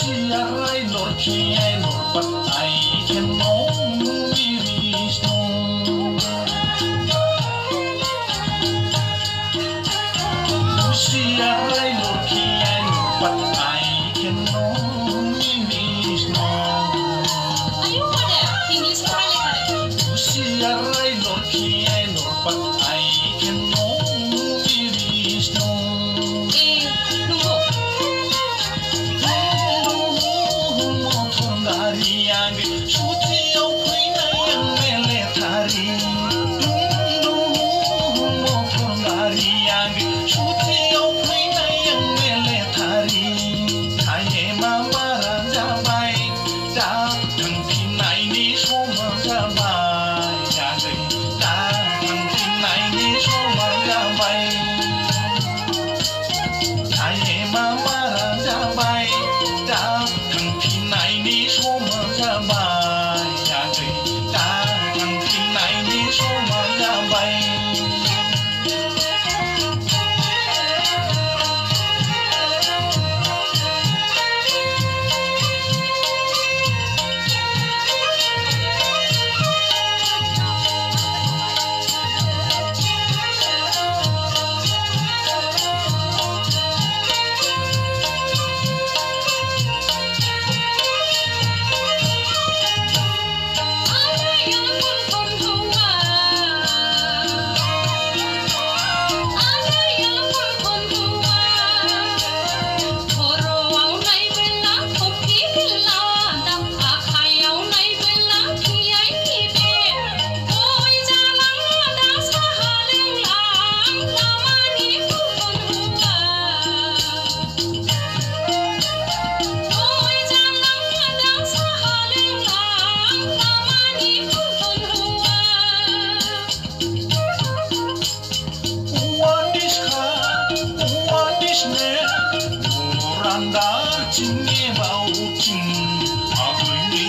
Siarai lor kiai lor patai kenong mirisno. Siarai lor kiai lor patai kenong mirisno. Ayun mo na, English mo kali. Siarai lor kiai lor patai kenong mirisno. Nunggu. Yang suci au puina yang mele tari, motor gari yang suci au puina yang mele tari. Kaye mama raja bai, datang pinai ni semua jabai, jadi datang pinai ni semua jabai. Kaye mama raja bai, datang pinai ni semua jabai, jadi datang pinai ni semua jabai. Randa cinge bau cing, aku ini